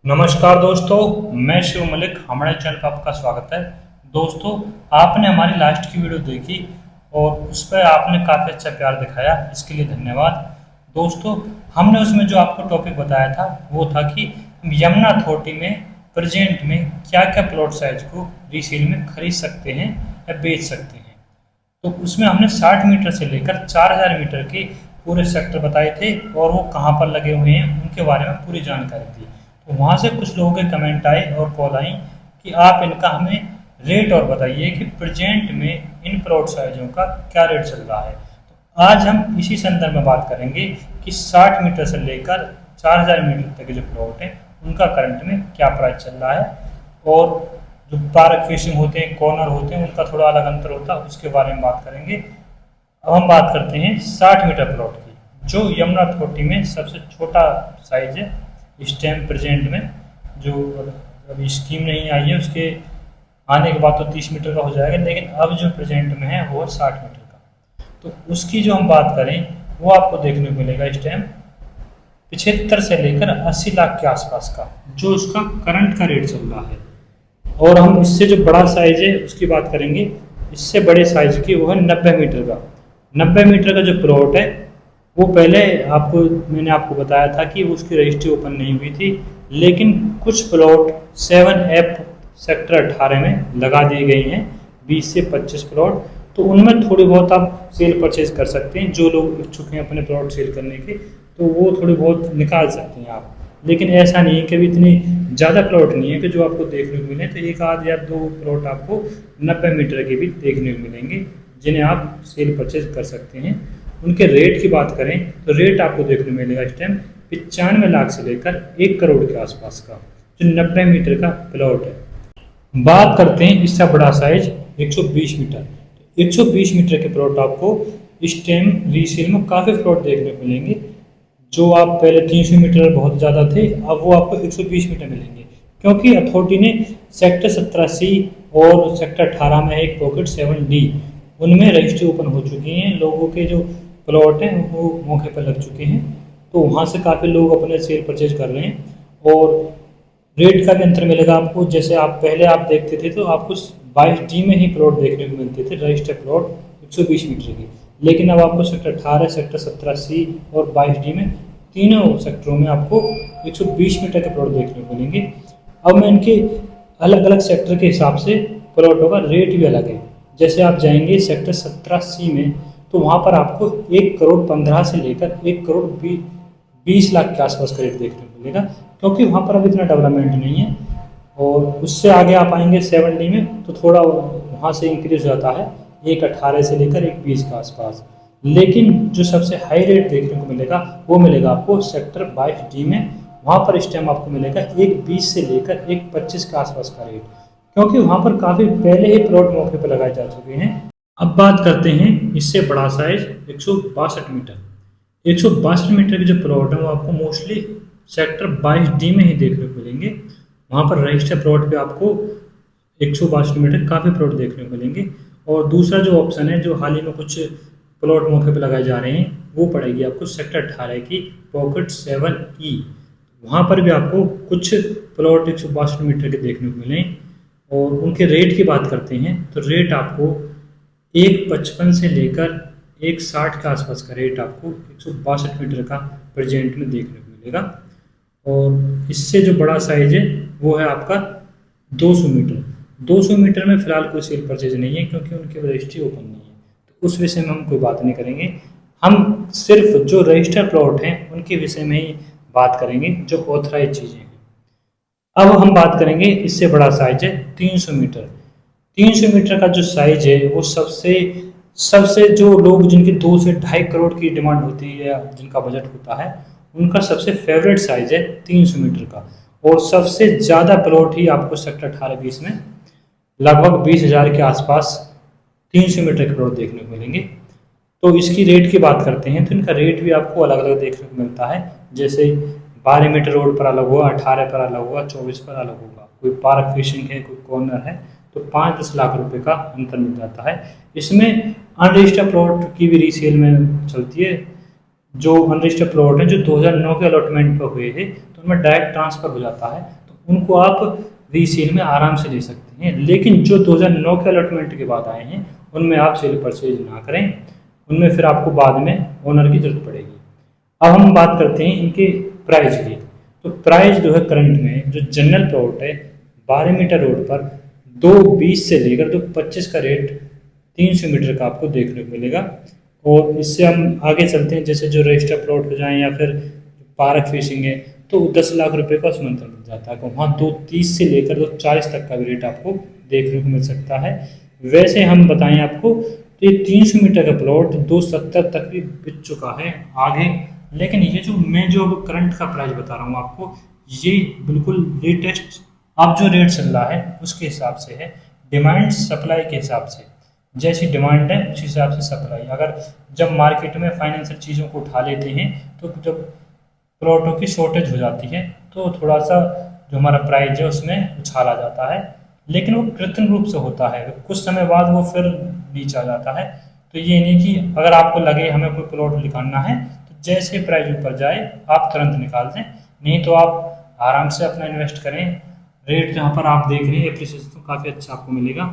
नमस्कार दोस्तों, मैं शिव मलिक। हमारे चैनल पर आपका स्वागत है। दोस्तों, आपने हमारी लास्ट की वीडियो देखी और उस पर आपने काफ़ी अच्छा प्यार दिखाया, इसके लिए धन्यवाद। दोस्तों, हमने उसमें जो आपको टॉपिक बताया था वो था कि हम यमुना अथॉरिटी में प्रेजेंट में क्या क्या प्लॉट साइज को रीसेल में खरीद सकते हैं या बेच सकते हैं। तो उसमें हमने 60 मीटर से लेकर 4000 मीटर के पूरे सेक्टर बताए थे और वो कहाँ पर लगे हुए हैं उनके बारे में पूरी जानकारी दी। तो वहाँ से कुछ लोगों के कमेंट आए और कॉल आई कि आप इनका हमें रेट और बताइए कि प्रेजेंट में इन प्लॉट साइजों का क्या रेट चल रहा है। तो आज हम इसी संदर्भ में बात करेंगे कि 60 मीटर से लेकर 4000 मीटर तक के जो प्लॉट हैं उनका करंट में क्या प्राइस चल रहा है, और जो पार्क फेसिंग होते हैं, कॉर्नर होते हैं, उनका थोड़ा अलग अंतर होता है, उसके बारे में बात करेंगे। अब हम बात करते हैं 60 मीटर प्लॉट की, जो यमुना अथॉरिटी में सबसे छोटा साइज है इस टाइम प्रेजेंट में। जो अभी स्कीम नहीं आई है, उसके आने के बाद तो 30 मीटर का हो जाएगा, लेकिन अब जो प्रेजेंट में है वो है 60 मीटर का। तो उसकी जो हम बात करें वो आपको देखने को मिलेगा इस टाइम 75 से लेकर 80 लाख के आसपास का जो उसका करंट का रेट चल रहा है। और हम इससे जो बड़ा साइज है उसकी बात करेंगे, इससे बड़े साइज की वो है 90 मीटर का। 90 मीटर का जो प्लॉट है वो पहले मैंने आपको बताया था कि उसकी रजिस्ट्री ओपन नहीं हुई थी, लेकिन कुछ प्लॉट 7F सेक्टर 18 में लगा दी गई हैं, 20 से 25 प्लॉट। तो उनमें थोड़ी बहुत आप सेल परचेज कर सकते हैं। जो लोग इच्छुक हैं अपने प्लॉट सेल करने के, तो वो थोड़ी बहुत निकाल सकते हैं आप। लेकिन ऐसा नहीं है कि अभी इतनी ज़्यादा प्लॉट नहीं है कि जो आपको देखने को मिले। तो एक आध या दो प्लॉट आपको 90 मीटर के भी देखने को मिलेंगे जिन्हें आप सेल परचेज कर सकते हैं। उनके रेट की बात करें तो रेट आपको देखने को मिलेगा इस टाइम 95 लाख से लेकर 1 करोड़ के आसपास का, जो 90 मीटर का प्लॉट है। बात करते हैं इससे बड़ा साइज 120 मीटर। 120 मीटर के प्लॉट आपको इस टाइम रीसेल में काफ़ी प्लॉट देखने को मिलेंगे। जो आप पहले 300 मीटर बहुत ज़्यादा थे, अब वो आपको 120 मीटर मिलेंगे, क्योंकि अथॉरिटी ने सेक्टर 17C और सेक्टर 18 में एक पॉकेट 7D, उनमें रजिस्ट्री ओपन हो चुकी हैं। लोगों के जो प्लॉट हैं वो मौके पर लग चुके हैं, तो वहाँ से काफ़ी लोग अपने सेल परचेज कर रहे हैं। और रेट का भी अंतर मिलेगा आपको। जैसे आप पहले आप देखते थे तो आपको 22D में ही प्लॉट देखने को मिलते थे, रजिस्टर्ड प्लॉट 120 मीटर की। लेकिन अब आपको सेक्टर 18, सेक्टर 17C और 22D में तीनों सेक्टरों में आपको 120 मीटर के प्लॉट देखने को मिलेंगे। अब मैं इनके अलग अलग सेक्टर के हिसाब से प्लॉटों का रेट भी अलग है। जैसे आप जाएंगे सेक्टर 17C में, तो वहाँ पर आपको 1 करोड़ 15 से लेकर 1 करोड़ 20 लाख के आसपास का रेट देखने को मिलेगा, क्योंकि वहाँ पर अभी इतना डेवलपमेंट नहीं है। और उससे आगे आप आएंगे 7D में, तो थोड़ा वहाँ से इंक्रीज हो जाता है 1,18 से लेकर 1,20 के आसपास। लेकिन जो सबसे हाई रेट देखने को मिलेगा वो मिलेगा आपको सेक्टर 22D में। वहाँ पर इस टाइम आपको मिलेगा 1,20 से लेकर 1,25 के आसपास का रेट, क्योंकि वहाँ पर काफ़ी पहले ही प्लॉट मौके पर लगाए जा चुके हैं। अब बात करते हैं इससे बड़ा साइज 162 मीटर। 162 मीटर के जो प्लॉट है वो आपको मोस्टली सेक्टर 22D में ही देखने को मिलेंगे। वहाँ पर रजिस्टर प्लॉट पे आपको 162 मीटर काफ़ी प्लॉट देखने को मिलेंगे। और दूसरा जो ऑप्शन है, जो हाल ही में कुछ प्लॉट मौके पे लगाए जा रहे हैं, वो पड़ेगी आपको सेक्टर 18 की पॉकेट 7E। वहाँ पर भी आपको कुछ प्लॉट 162 मीटर के देखने को मिले। और उनके रेट की बात करते हैं तो रेट आपको 1,55 से लेकर 1,60 के आसपास का रेट आपको 162 मीटर का प्रेजेंट में देखने को मिलेगा। और इससे जो बड़ा साइज है वो है आपका 200 मीटर। 200 मीटर में फिलहाल कोई सेल परचेज नहीं है, क्योंकि उनकी रजिस्ट्री ओपन नहीं है, तो उस विषय में हम कोई बात नहीं करेंगे। हम सिर्फ जो रजिस्टर प्लॉट हैं उनके विषय में ही बात करेंगे, जो ऑथराइज चीज़ें हैं। अब हम बात करेंगे इससे बड़ा साइज है 300 मीटर। 300 मीटर का जो साइज है वो सबसे सबसे जो लोग जिनकी 2 से 2.5 करोड़ की डिमांड होती है या जिनका बजट होता है, उनका सबसे फेवरेट साइज है 300 मीटर का। और सबसे ज़्यादा प्लॉट ही आपको सेक्टर 18-20 में लगभग 20,000 के आसपास 300 मीटर के प्लॉट देखने को मिलेंगे। तो इसकी रेट की बात करते हैं तो इनका रेट भी आपको अलग अलग देखने को मिलता है। जैसे 12 मीटर रोड पर अलग हुआ, 18 पर अलग हुआ, 24 पर अलग होगा। कोई पार्क फिशिंग है, कोई कॉर्नर है, तो 5-10 लाख रुपए का अंतर मिल जाता है। इसमें अनरजिस्टर्ड प्लॉट की भी रीसेल में चलती है। जो अनरजिस्टर्ड प्लॉट हैं जो 2009 के अलॉटमेंट पर हुए थे तो उनमें डायरेक्ट ट्रांसफ़र हो जाता है, तो उनको आप रीसेल में आराम से ले सकते हैं। लेकिन जो 2009 के अलॉटमेंट के बाद आए हैं उनमें आप सेल परचेज ना करें, उनमें फिर आपको बाद में ओनर की ज़रूरत पड़ेगी। अब हम बात करते हैं इनके प्राइस की। तो प्राइस जो है करंट में जो जनरल प्लॉट है 12 मीटर रोड पर 220 से लेकर 225 का रेट 300 मीटर का आपको देखने को मिलेगा। और इससे हम आगे चलते हैं, जैसे जो रजिस्टर प्लॉट हो जाए या फिर पार्क फिशिंग है तो 10 लाख रुपए का उसमें अंतर मिल जाता है। तो वहाँ 230 से लेकर 240 तक का भी रेट आपको देखने को मिल सकता है। वैसे हम बताएं आपको तो ये 300 मीटर का प्लॉट 270 तक भी बिक चुका है आगे। लेकिन ये जो मैं जो अब करंट का प्राइस बता रहा हूँ आपको, ये बिल्कुल लेटेस्ट अब जो रेट चल रहा है उसके हिसाब से है, डिमांड सप्लाई के हिसाब से। जैसी डिमांड है उस हिसाब से सप्लाई। अगर जब मार्केट में फाइनेंशियल चीज़ों को उठा लेते हैं तो जब प्लॉटों की शॉर्टेज हो जाती है तो थोड़ा सा जो हमारा प्राइस है उसमें उछाल आ जाता है, लेकिन वो कृत्रिम रूप से होता है, कुछ समय बाद वो फिर नीचे आ जाता है। तो ये नहीं कि अगर आपको लगे हमें कोई प्लॉट निकालना है तो जैसे प्राइस ऊपर जाए आप तुरंत निकाल दें, नहीं तो आप आराम से अपना इन्वेस्ट करें। रेट जहाँ पर आप देख रहे हैं एप्रिसिएशन तो काफ़ी अच्छा आपको मिलेगा।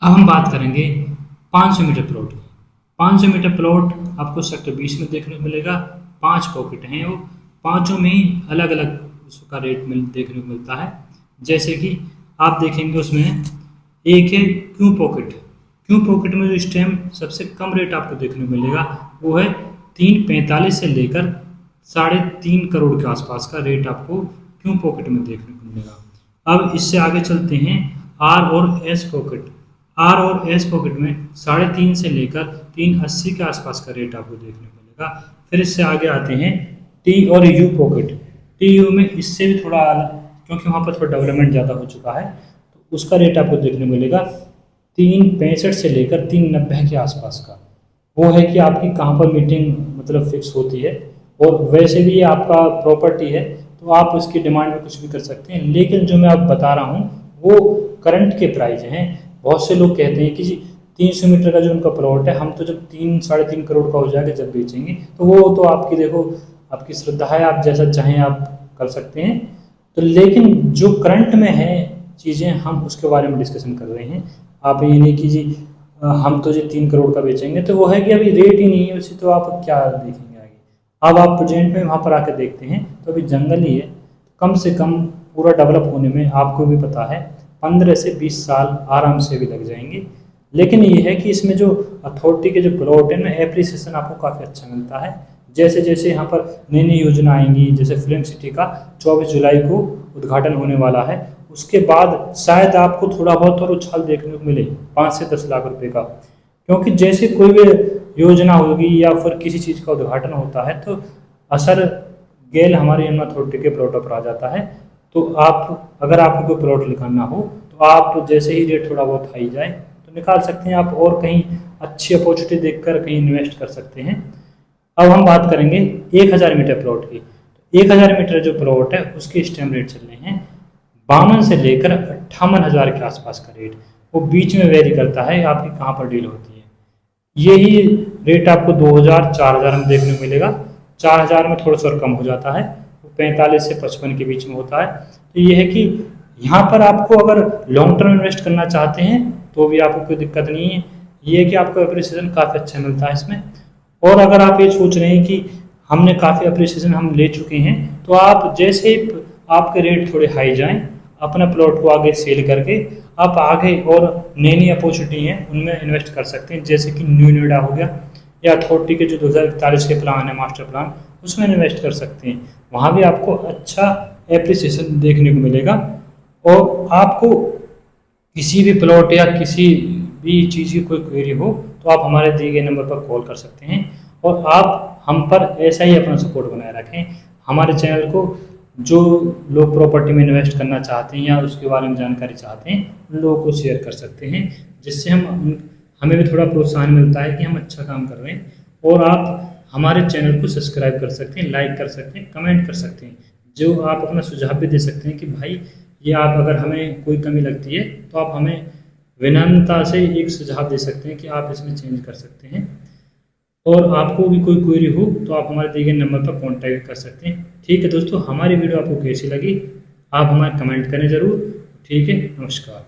अब हम बात करेंगे 500 मीटर प्लॉट की। 500 मीटर प्लॉट आपको सेक्टर 20 में देखने को मिलेगा। 5 पॉकेट हैं, वो पांचों में ही अलग अलग उसका रेट देखने को मिलता है। जैसे कि आप देखेंगे उसमें एक है क्यू पॉकेट। क्यू पॉकेट में जो स्टैम्प सबसे कम रेट आपको देखने को मिलेगा वो है 345 से लेकर 3.5 करोड़ के आसपास का रेट आपको क्यू पॉकेट में देखने को मिलेगा। अब इससे आगे चलते हैं आर और एस पॉकेट। आर और एस पॉकेट में 3.5 से लेकर 380 के आसपास का रेट आपको देखने को मिलेगा। फिर इससे आगे आते हैं टी और यू पॉकेट। टी यू में इससे भी थोड़ा अलग, क्योंकि वहाँ पर थोड़ा डेवलपमेंट ज़्यादा हो चुका है तो उसका रेट आपको देखने को मिलेगा 365 से लेकर 390 के आसपास का। वो है कि आपकी कहाँ पर मीटिंग मतलब फिक्स होती है, और वैसे भी ये आपका प्रॉपर्टी है तो आप उसकी डिमांड में कुछ भी कर सकते हैं। लेकिन जो मैं आप बता रहा हूँ वो करंट के प्राइस हैं। बहुत से लोग कहते हैं कि जी 300 मीटर का जो उनका प्लॉट है हम तो जब 3-3.5 करोड़ का हो जाएगा जब बेचेंगे, तो वो तो आपकी देखो आपकी श्रद्धा है, आप जैसा चाहें आप कर सकते हैं। तो लेकिन जो करंट में है चीज़ें हम उसके बारे में डिस्कशन कर रहे हैं। आप ये नहीं कि जी हम तो जी 3 करोड़ का बेचेंगे, तो वो है कि अभी रेट ही नहीं है उसी, तो आप क्या देखेंगे आगे। अब आप प्रेजेंट में वहाँ पर आकर देखते हैं तो अभी जंगल ही है, कम से कम पूरा डेवलप होने में आपको भी पता है 15 से 20 साल आराम से भी लग जाएंगे। लेकिन ये है कि इसमें जो अथॉरिटी के जो प्लॉट है ना एप्रिसिएशन आपको काफ़ी अच्छा मिलता है। जैसे जैसे यहाँ पर नई नई योजना आएंगी, जैसे फिल्म सिटी का 24 जुलाई को उद्घाटन होने वाला है, उसके बाद शायद आपको थोड़ा बहुत और उछाल देखने को मिले 5 से 10 लाख रुपए का। क्योंकि जैसे कोई भी योजना होगी या फिर किसी चीज़ का उद्घाटन होता है तो असर गेल हमारे यमुना अथॉरिटी के प्लॉटों पर आ जाता है। तो आप अगर आपको कोई प्लॉट निकालना हो तो आप जैसे ही रेट थोड़ा बहुत हाई जाए तो निकाल सकते हैं आप, और कहीं अच्छी अपॉर्चुनिटी देखकर कहीं इन्वेस्ट कर सकते हैं। अब हम बात करेंगे 1000 मीटर प्लॉट की। 1000 मीटर जो प्लॉट है उसके स्टैम्प रेट चल रहे हैं 52 से लेकर 58,000 के आसपास का रेट। वो बीच में वेरी करता है आपकी कहाँ पर डील होती है। यही रेट आपको 2000-4000 में देखने को मिलेगा। 4000 में थोड़ा सा और कम हो जाता है, 45 से 55 के बीच में होता है। तो ये है कि यहाँ पर आपको अगर लॉन्ग टर्म इन्वेस्ट करना चाहते हैं तो भी आपको कोई दिक्कत नहीं है। ये है कि आपको अप्रिसिएशन काफ़ी अच्छा मिलता है इसमें। और अगर आप ये सोच रहे हैं कि हमने काफ़ी अप्रिसिएशन हम ले चुके हैं तो आप जैसे ही आपके रेट थोड़े हाई जाएं अपना प्लॉट को आगे सेल करके आप आगे और नई नई अपॉर्चुनिटी हैं उनमें इन्वेस्ट कर सकते हैं। जैसे कि न्यू नोएडा हो गया या अथॉरिटी के जो 2041 के प्लान है मास्टर प्लान, उसमें इन्वेस्ट कर सकते हैं। वहाँ भी आपको अच्छा एप्रिसिएशन देखने को मिलेगा। और आपको किसी भी प्लॉट या किसी भी चीज़ की कोई क्वेरी हो तो आप हमारे दिए गए नंबर पर कॉल कर सकते हैं, और आप हम पर ऐसा ही अपना सपोर्ट बनाए रखें। हमारे चैनल को जो लोग प्रॉपर्टी में इन्वेस्ट करना चाहते हैं या उसके बारे में जानकारी चाहते हैं उन लोगों को शेयर कर सकते हैं, जिससे हमें भी थोड़ा प्रोत्साहन मिलता है कि हम अच्छा काम कर रहे हैं। और आप हमारे चैनल को सब्सक्राइब कर सकते हैं, लाइक कर सकते हैं, कमेंट कर सकते हैं, जो आप अपना सुझाव भी दे सकते हैं कि भाई ये आप अगर हमें कोई कमी लगती है तो आप हमें विनम्रता से एक सुझाव दे सकते हैं कि आप इसमें चेंज कर सकते हैं। और आपको भी कोई क्वेरी हो तो आप हमारे दिए गए नंबर पर कॉन्टैक्ट कर सकते हैं। ठीक है दोस्तों, हमारी वीडियो आपको कैसी लगी आप हमारे कमेंट करें ज़रूर। ठीक है, नमस्कार।